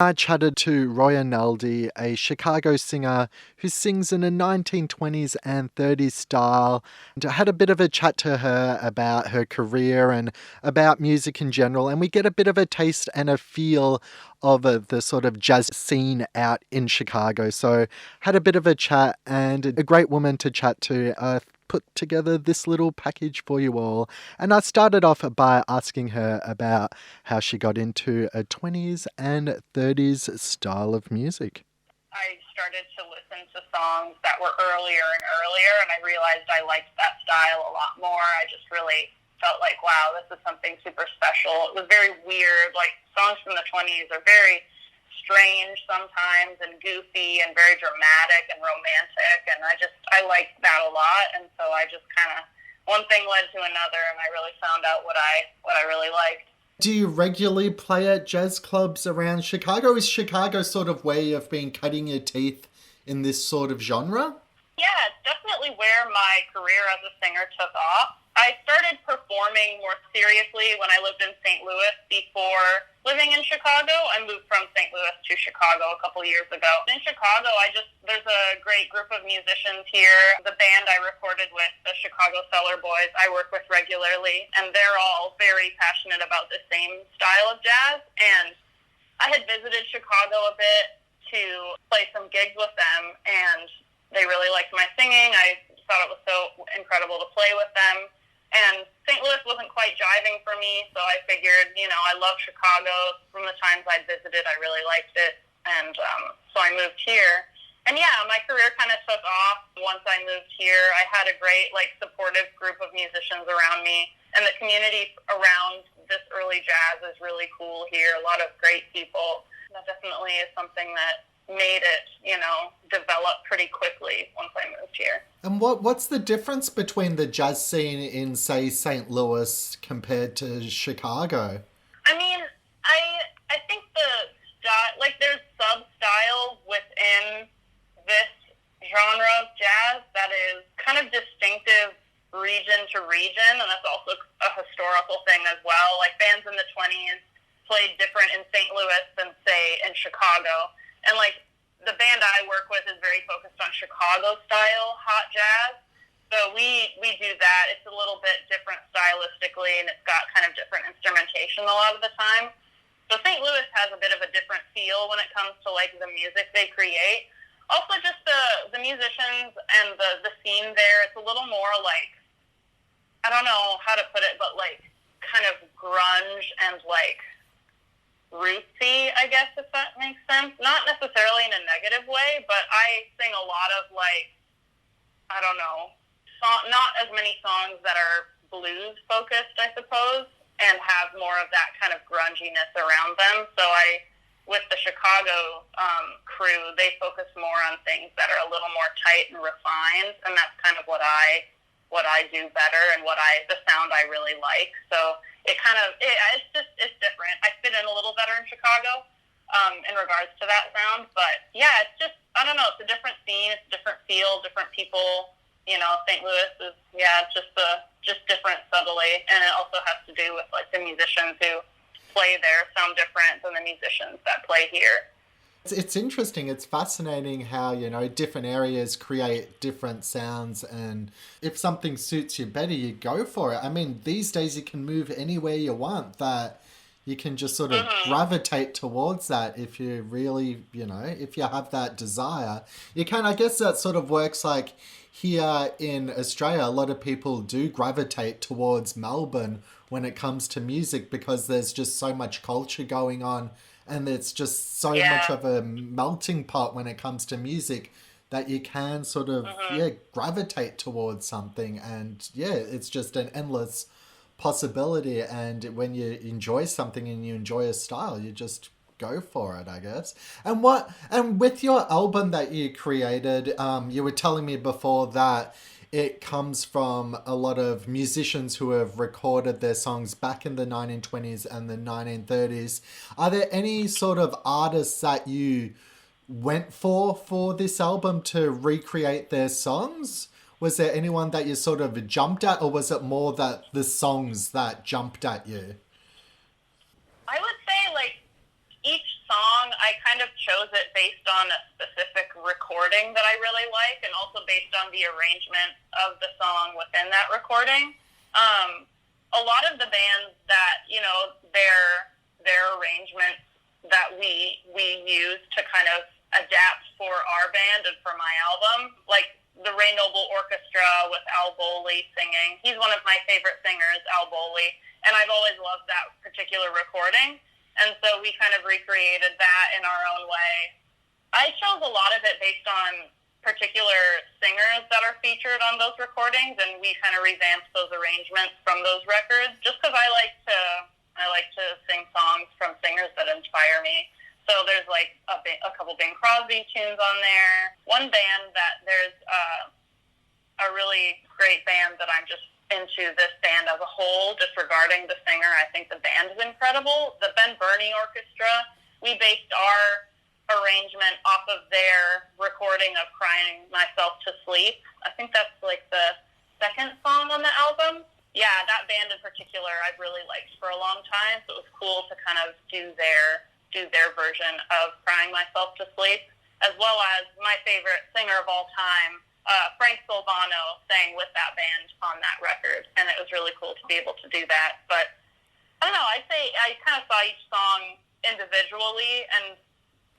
I chatted to Roya Naldi, a Chicago singer who sings in a 1920s and 30s style, and I had a bit of a chat to her about her career and about music in general, and we get a bit of a taste and a feel of the sort of jazz scene out in Chicago. So had a bit of a chat and a great woman to chat to. I put together this little package for you all. And I started off by asking her about how she got into a 20s and 30s style of music. I started to listen to songs that were earlier and earlier, and I realized I liked that style a lot more. I just really felt like, wow, this is something super special. It was very weird. Like, songs from the 20s are very strange sometimes and goofy and very dramatic and romantic, and I liked that a lot, and so I just kind of, one thing led to another, and I really found out what I really liked. Do you regularly play at jazz clubs around Chicago? Is Chicago sort of where you've been cutting your teeth in this sort of genre? Yeah, it's definitely where my career as a singer took off. I started performing more seriously when I lived in St. Louis before living in Chicago. I moved from St. Louis to Chicago a couple years ago. In Chicago, there's a great group of musicians here. The band I recorded with, the Chicago Cellar Boys, I work with regularly, and they're all very passionate about the same style of jazz. And I had visited Chicago a bit to play some gigs with them, and they really liked my singing. I thought it was so incredible to play with them. And St. Louis wasn't quite jiving for me, so I figured, I love Chicago. From the times I'd visited, I really liked it. And so I moved here. And yeah, my career kind of took off once I moved here. I had a great, supportive group of musicians around me. And the community around this early jazz is really cool here. A lot of great people. That definitely is something that made it, develop pretty quickly once I moved here. And what's the difference between the jazz scene in, say, St. Louis compared to Chicago? I mean, I think the style, there's sub-styles within this genre of jazz that is kind of distinctive region to region, and that's also a historical thing as well. Like, bands in the 20s played different in St. Louis than, say, in Chicago. And, the band I work with is very focused on Chicago-style hot jazz. So we do that. It's a little bit different stylistically, and it's got kind of different instrumentation a lot of the time. So St. Louis has a bit of a different feel when it comes to, the music they create. Also, just the musicians and the scene there, it's a little more, I don't know how to put it, but, kind of grunge and, rootsy, I guess, if that makes sense. Not necessarily in a negative way, but I sing a lot of, I don't know, not as many songs that are blues-focused, I suppose, and have more of that kind of grunginess around them. So with the Chicago crew, they focus more on things that are a little more tight and refined, and that's kind of what I do better and the sound I really like. So it's different. I fit in a little better in Chicago in regards to that sound. But yeah, it's just, I don't know, it's a different scene, it's a different feel, different people. St. Louis is, it's just different subtly. And it also has to do with the musicians who play there sound different than the musicians that play here. It's interesting. It's fascinating how, different areas create different sounds, and if something suits you better, you go for it. I mean, these days you can move anywhere you want, that you can just sort of gravitate towards that if you really, if you have that desire. You can, I guess that sort of works like here in Australia, a lot of people do gravitate towards Melbourne when it comes to music because there's just so much culture going on. And it's just so much of a melting pot when it comes to music that you can sort of, gravitate towards something. And it's just an endless possibility. And when you enjoy something and you enjoy a style, you just go for it, I guess. And with your album that you created, you were telling me before that it comes from a lot of musicians who have recorded their songs back in the 1920s and the 1930s. Are there any sort of artists that you went for this album to recreate their songs? Was there anyone that you sort of jumped at, or was it more that the songs that jumped at you? I would say, each song I kind of chose it based on a specific recording that I really like, and also based on the arrangement of the song within that recording. A lot of the bands that, you know, their arrangements that we use to kind of adapt for our band and for my album, like the Ray Noble Orchestra with Al Boley singing. He's one of my favorite singers, Al Boley, and I've always loved that particular recording. And so we kind of recreated that in our own way. I chose a lot of it based on particular singers that are featured on those recordings, and we kind of revamped those arrangements from those records just because I like to sing songs from singers that inspire me. So there's like a couple Bing Crosby tunes on there. One band that there's a really great band that I'm just into, this band as a whole, disregarding the singer. I think the band is incredible. The Ben Burney Orchestra, we based our arrangement off of their recording of Crying Myself to Sleep. I think that's like the second song on the album. Yeah, that band in particular I've really liked for a long time, so it was cool to kind of do their version of Crying Myself to Sleep, as well as my favorite singer of all time, Frank Silvano, sang with that band on that record, and it was really cool to be able to do that. But I don't know, I'd say I kind of saw each song individually, and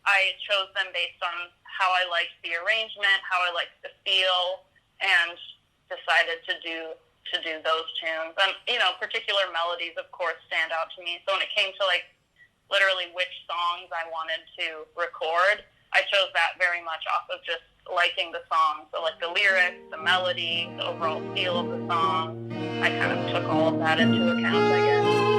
I chose them based on how I liked the arrangement, how I liked the feel, and decided to do those tunes. And, you know, particular melodies, of course, stand out to me. So when it came to, like, literally which songs I wanted to record, I chose that very much off of just liking the song. So, like, the lyrics, the melody, the overall feel of the song, I kind of took all of that into account, I guess.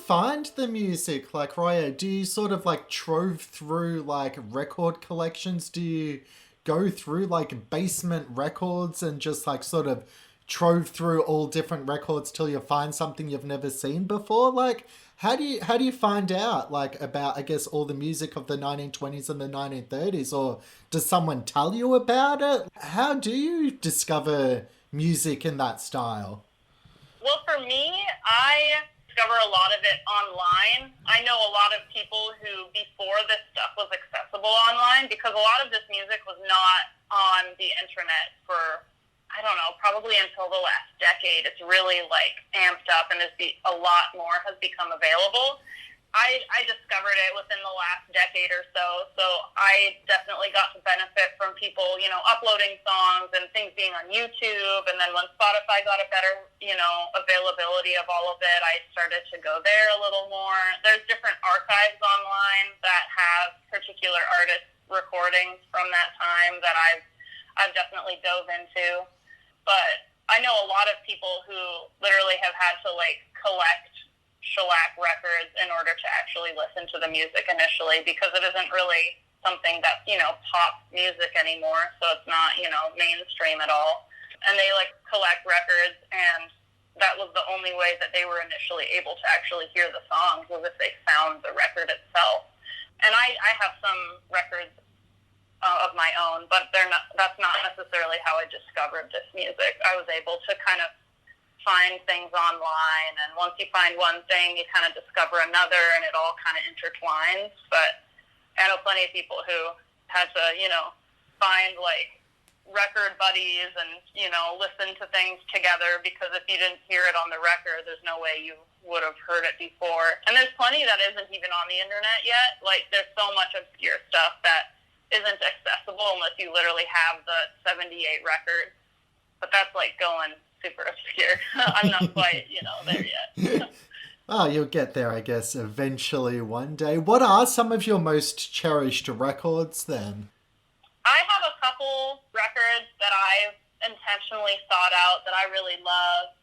find the music? Like, Roya, do you sort of like trove through like record collections? Do you go through like basement records and just like sort of trove through all different records till you find something you've never seen before? Like, how do you find out like about, I guess, all the music of the 1920s and the 1930s, or does someone tell you about it? How do you discover music in that style? Well, for me, I discover a lot of it online. I know a lot of people who, before this stuff was accessible online, because a lot of this music was not on the internet for, I don't know, probably until the last decade. It's really like amped up and a lot more has become available. I discovered it within the last decade or so, so I definitely got to benefit from people, uploading songs and things being on YouTube, and then when Spotify got a better, availability of all of it, I started to go there a little more. There's different archives online that have particular artists' recordings from that time that I've definitely dove into, but I know a lot of people who literally have had to, like, collect shellac records in order to actually listen to the music initially, because it isn't really something that's, pop music anymore, so it's not, mainstream at all. And they, like, collect records, and that was the only way that they were initially able to actually hear the songs, was if they found the record itself. And I have some records of my own, but that's not necessarily how I discovered this music. I was able to kind of find things online, and once you find one thing, you kind of discover another, and it all kind of intertwines. But I know plenty of people who had to, find like record buddies and, listen to things together, because if you didn't hear it on the record, there's no way you would have heard it before. And there's plenty that isn't even on the internet yet. Like, there's so much obscure stuff that isn't accessible unless you literally have the 78 records. But that's like going super obscure. I'm not quite, there yet. Oh, you'll get there, I guess, eventually one day. What are some of your most cherished records then? I have a couple records that I've intentionally sought out that I really love.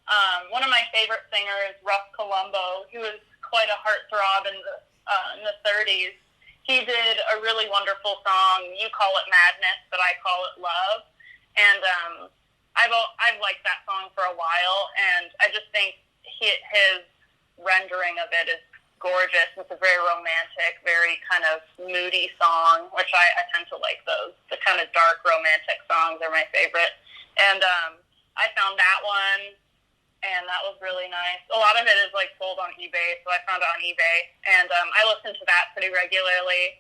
One of my favorite singers, Russ Columbo, who was quite a heartthrob in the 30s. He did a really wonderful song. You call it Madness, but I call it Love. And I've liked that song for a while, and I just think his rendering of it is gorgeous. It's a very romantic, very kind of moody song, which I tend to like those. The kind of dark romantic songs are my favorite. And I found that one, and that was really nice. A lot of it is like sold on eBay, so I found it on eBay, and I listen to that pretty regularly.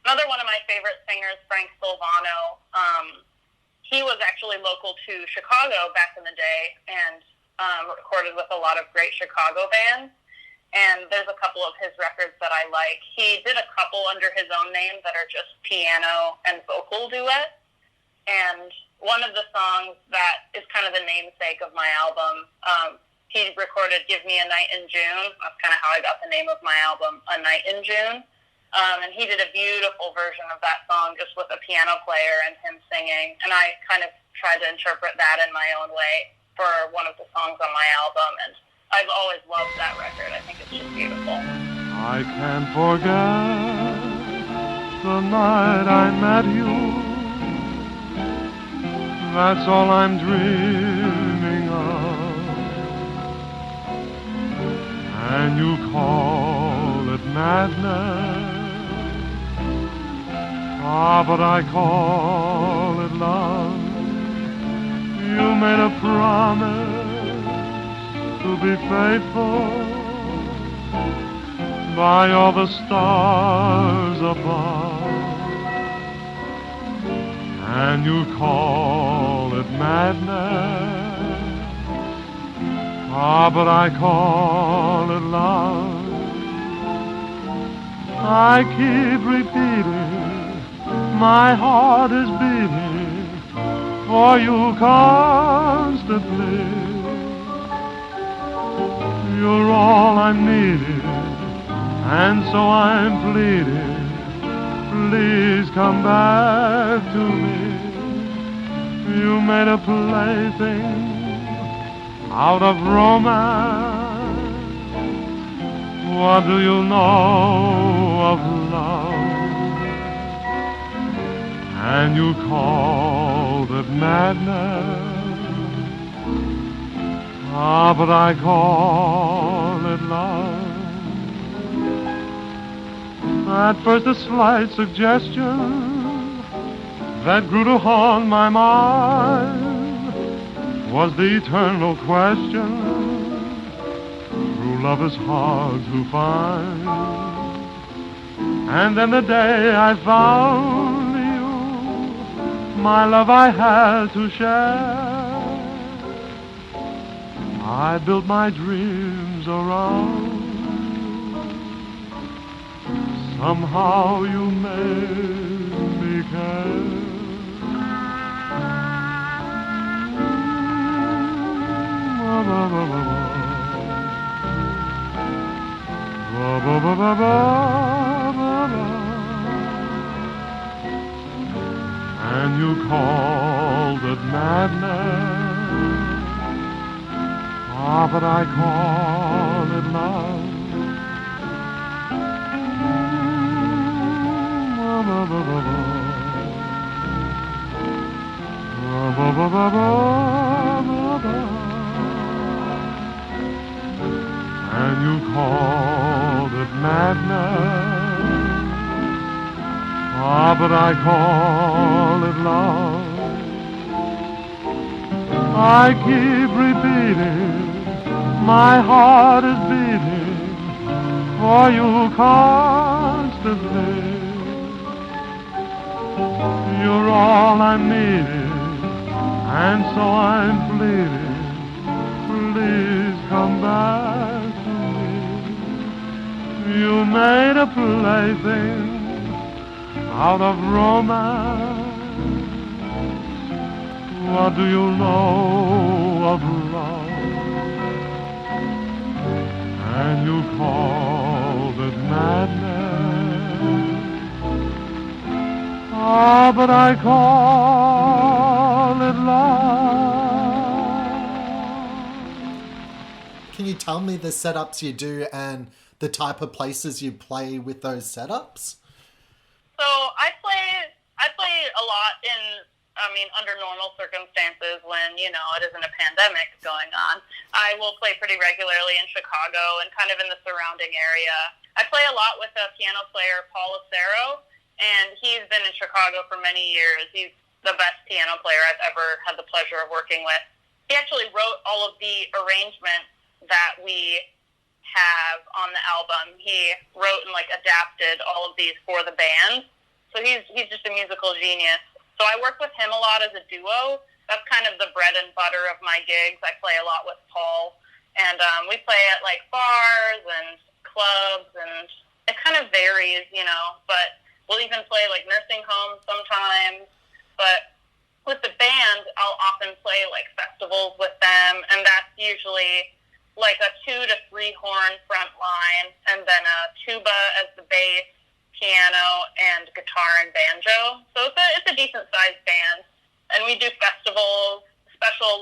Another one of my favorite singers, Frank Silvano, he was actually local to Chicago back in the day, and recorded with a lot of great Chicago bands. And there's a couple of his records that I like. He did a couple under his own name that are just piano and vocal duets. And one of the songs that is kind of the namesake of my album, he recorded Give Me a Night in June. That's kind of how I got the name of my album, A Night in June. And he did a beautiful version of that song just with a piano player and him singing. And I kind of tried to interpret that in my own way for one of the songs on my album. And I've always loved that record. I think it's just beautiful. I can't forget the night I met you. That's all I'm dreaming of. And you call it madness. Ah, but I call it love. You made a promise to be faithful by all the stars above, and you call it madness. Ah, but I call it love. I keep repeating, my heart is beating for you constantly. You're all I'm needing, and so I'm pleading, please come back to me. You made a plaything out of romance What do you know of love? And you call it madness. Ah, but I call it love. At first a slight suggestion that grew to haunt my mind was the eternal question. True love is hard to find. And then the day I found you, my love I had to share. I built my dreams around you. Somehow you made me care. And you called it madness. Ah, but I call it love. And you called it madness. Ah, but I call it love. I keep repeating, my heart is beating for you constantly. You're all I'm needing, and so I'm pleading, please come back to me. You made a plaything out of romance. What do you know of love? And you called it madness. Ah, but I call it love. Can you tell me the setups you do and the type of places you play with those setups? So I play a lot under normal circumstances when, it isn't a pandemic going on. I will play pretty regularly in Chicago and kind of in the surrounding area. I play a lot with a piano player, Paul Acero, and he's been in Chicago for many years. He's the best piano player I've ever had the pleasure of working with. He actually wrote all of the arrangements that we have on the album. He wrote and adapted all of these for the band. So he's just a musical genius. So I work with him a lot as a duo. That's kind of the bread and butter of my gigs. I play a lot with Paul. And we play at bars and clubs, and it kind of varies, but we'll even play nursing homes sometimes. But with the band, I'll often play festivals with them, and that's usually a 2 to 3 horn front line, and then a tuba as the bass, piano, and guitar and banjo. So it's a decent sized band, and we do festivals, special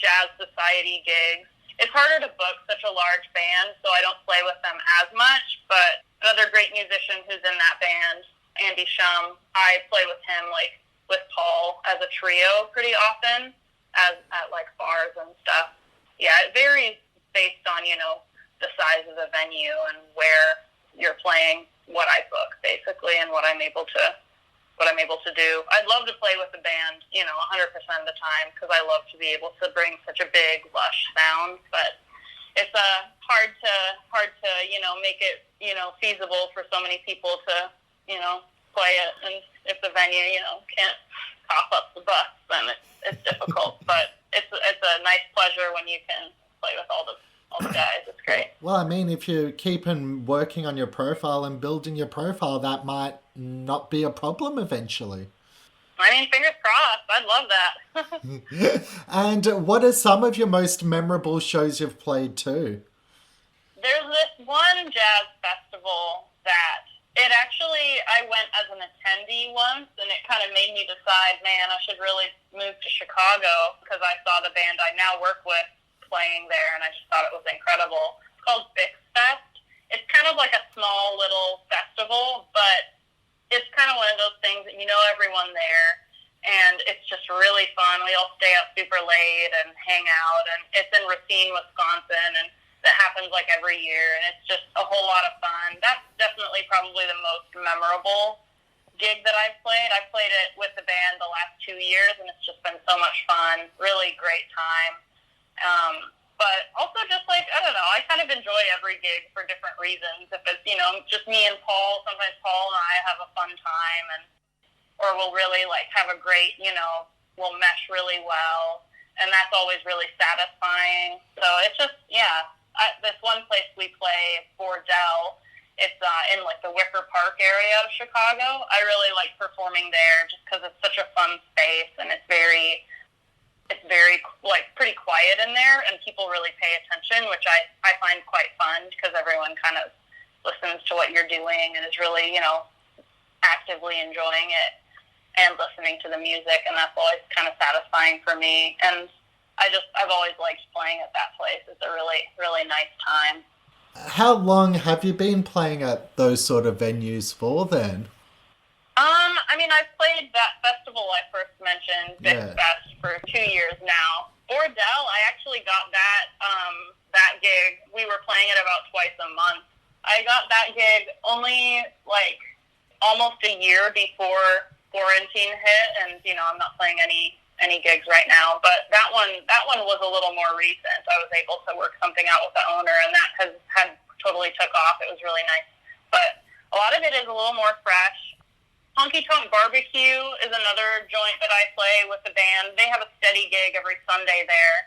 jazz society gigs. It's harder to book such a large band, so I don't play with them as much. But another great musician who's in that band, Andy Shum, I play with him with Paul as a trio pretty often at bars and stuff. Yeah, it varies based on the size of the venue and where you're playing, what I book basically, and what I'm able to do. I'd love to play with the band 100% of the time, because I love to be able to bring such a big lush sound, but it's hard to make it feasible for so many people to play it, and if the venue can't cough up the bus, then it's difficult. But it's a nice pleasure when you can play with all the guys. It's great. Well, I mean, if you keep on working on your profile and building your profile, that might not be a problem eventually. I mean, fingers crossed. I'd love that. And what are some of your most memorable shows you've played too? There's this one jazz festival that I went as an attendee once, and it kind of made me decide, man, I should really move to Chicago, because I saw the band I now work with playing there, and I just thought it was incredible. It's called Bix Fest, it's kind of like a small little festival, but it's kind of one of those things that you know everyone there, and it's just really fun. We all stay up super late and hang out, and it's in Racine, Wisconsin, and that happens like every year, and it's just a whole lot of fun. That's definitely probably the most memorable gig that I've played. I've played it with the band the last 2 years, and it's just been so much fun. Really great time. But also just like, I don't know, I kind of enjoy every gig for different reasons. If it's, just me and Paul, sometimes Paul and I have a fun time, or we'll really like have a great, we'll mesh really well. And that's always really satisfying. So it's just, this one place we play, Bordel, it's in like the Wicker Park area of Chicago. I really like performing there just because it's such a fun space, and it's very like pretty quiet in there, and people really pay attention, which I find quite fun because everyone kind of listens to what you're doing and is really, actively enjoying it and listening to the music, and that's always kind of satisfying for me. And I've always liked playing at that place. It's a really, really nice time. How long have you been playing at those sort of venues for then? I've played that festival I first mentioned, Big Fest, for 2 years now. Bordel, I actually got that gig. We were playing it about twice a month. I got that gig only like almost a year before quarantine hit, and I'm not playing any gigs right now. But that one was a little more recent. I was able to work something out with the owner, and that had totally took off. It was really nice. But a lot of it is a little more fresh. Honky Tonk Barbecue is another joint that I play with the band. They have a steady gig every Sunday there,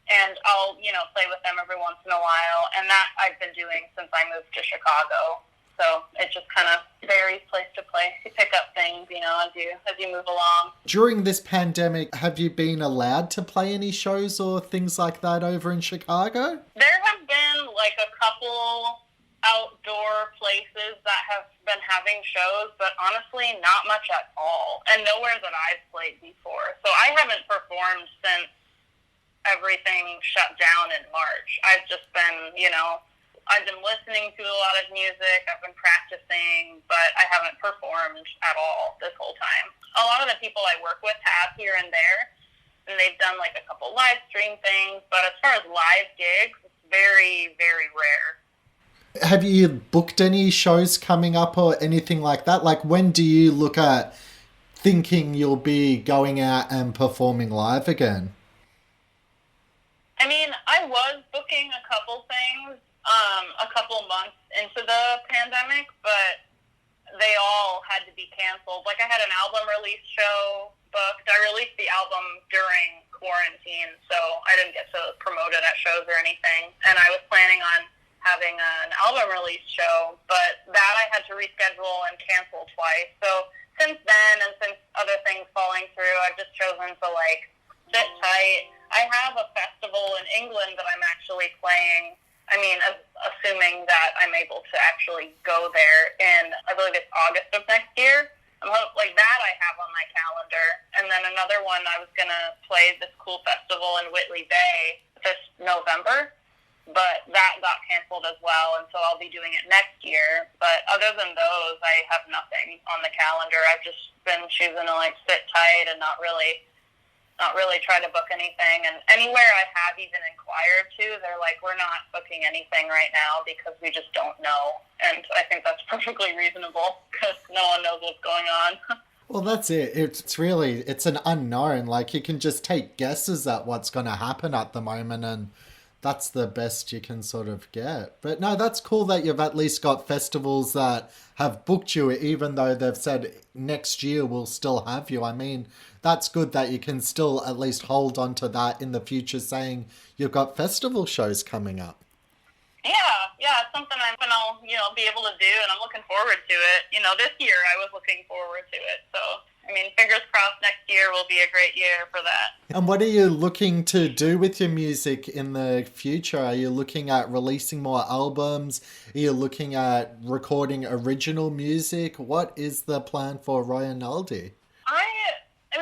and I'll, play with them every once in a while, and that I've been doing since I moved to Chicago. So it just kind of varies place to place. You pick up things, as you move along. During this pandemic, have you been allowed to play any shows or things like that over in Chicago? There have been like a couple outdoor places that have been having shows, but honestly, not much at all, and nowhere that I've played before. So I haven't performed since everything shut down in March. I've just been, I've been listening to a lot of music, I've been practicing, but I haven't performed at all this whole time. A lot of the people I work with have here and there, and they've done like a couple live stream things, but as far as live gigs, it's very, very rare. Have you booked any shows coming up or anything like that? Like, when do you look at thinking you'll be going out and performing live again? I was booking a couple things a couple months into the pandemic, but they all had to be canceled. Like, I had an album release show booked. I released the album during quarantine, so I didn't get to promote it at shows or anything. And I was planning on having an album release show, but that I had to reschedule and cancel twice. So since then, and since other things falling through, I've just chosen to sit tight. I have a festival in England that I'm actually playing. Assuming that I'm able to actually go there in, I believe it's August of next year. That I have on my calendar. And then another one, I was going to play this cool festival in Whitley Bay this November, but that got canceled as well, and so I'll be doing it next year. But other than those, I have nothing on the calendar. I've just been choosing to sit tight and not really try to book anything. And anywhere I have even inquired to, they're like, we're not booking anything right now because we just don't know. And I think that's perfectly reasonable because no one knows what's going on. Well, that's it. It's an unknown. Like, you can just take guesses at what's going to happen at the moment, and that's the best you can sort of get. But no, that's cool that you've at least got festivals that have booked you, even though they've said next year we'll still have you. That's good that you can still at least hold on to that in the future, saying you've got festival shows coming up. Yeah, it's something I'll be able to do, and I'm looking forward to it. This year I was looking forward to it, so fingers crossed next year will be a great year for that. And what are you looking to do with your music in the future? Are you looking at releasing more albums? Are you looking at recording original music? What is the plan for Roya Naldi?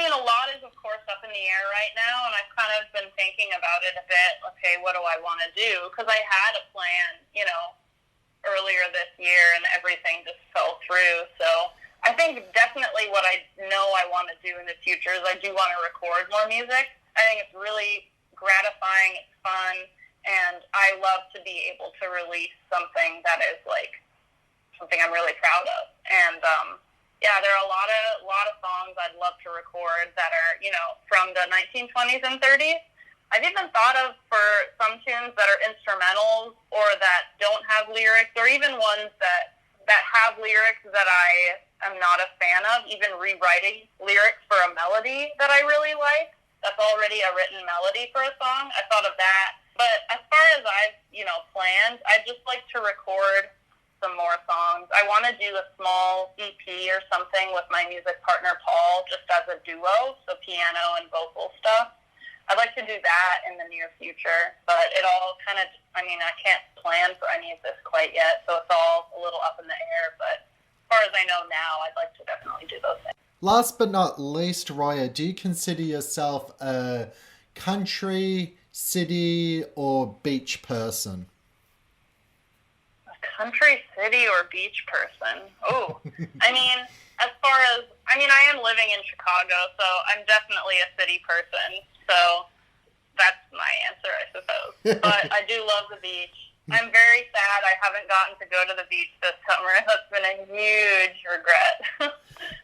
A lot is, of course, up in the air right now, and I've kind of been thinking about it a bit. Okay, what do I want to do? Because I had a plan, earlier this year, and everything just fell through. So I think definitely what I know I want to do in the future is I do want to record more music. I think it's really gratifying, it's fun, and I love to be able to release something that is like something I'm really proud of. And there are a lot of songs I'd love to record that are, from the 1920s and 30s. I've even thought of for some tunes that are instrumentals or that don't have lyrics, or even ones that have lyrics that I am not a fan of, even rewriting lyrics for a melody that I really like. That's already a written melody for a song. I thought of that. But as far as I've, planned, I'd just like to record some more songs. I want to do a small EP or something with my music partner, Paul, just as a duo, so piano and vocal stuff. I'd like to do that in the near future, but it all kind of, I can't plan for any of this quite yet, so it's all a little up in the air, but as far as I know now, I'd like to definitely do those things. Last but not least, Roya, do you consider yourself a country, city, or beach person? Country, city, or beach person? Oh, as far as, I am living in Chicago, so I'm definitely a city person. So that's my answer, I suppose. But I do love the beach. I'm very sad I haven't gotten to go to the beach this summer. That's been a huge regret.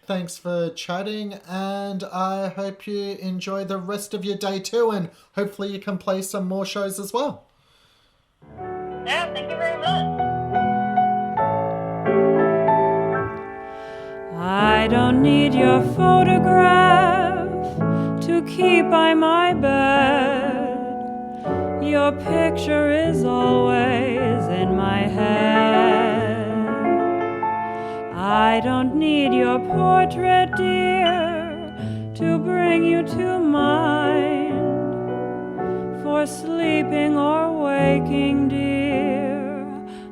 Thanks for chatting, and I hope you enjoy the rest of your day too, and hopefully you can play some more shows as well. Yeah, thank you very much. I don't need your photograph to keep by my bed. Your picture is always in my head. I don't need your portrait, dear, to bring you to mind. For sleeping or waking, dear,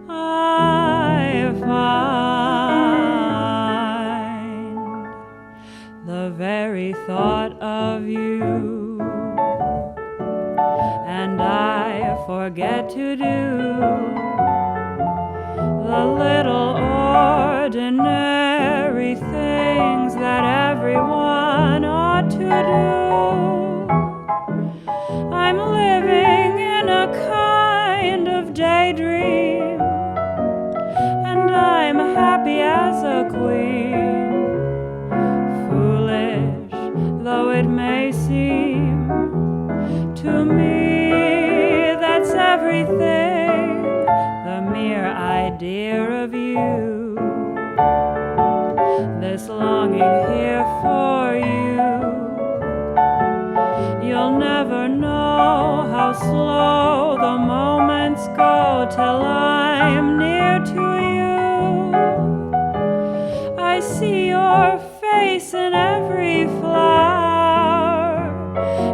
I find the very thought of you, and I forget to do the little ordinary things that everyone ought to do. I'm living in a kind of daydream, and I'm happy as a queen. Foolish though it may seem to me, that's everything, the mere idea of you, this longing here for you. You'll never know how slow the moments go till I'm near to you. I see your face in every flower,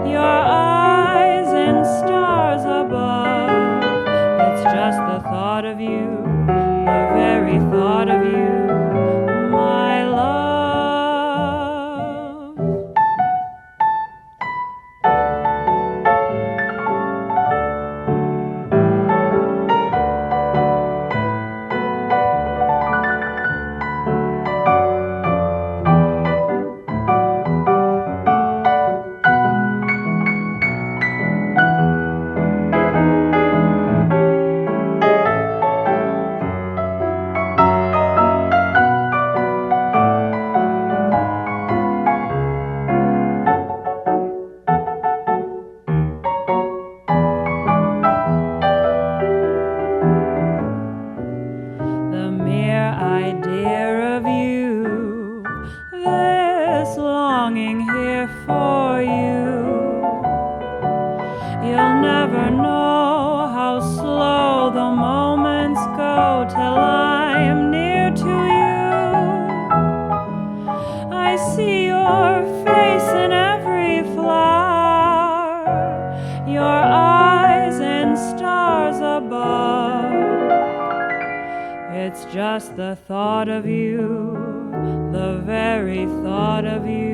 your eyes in stars above. It's just the thought of you, the very thought of you, my love. It's just the thought of you, the very thought of you.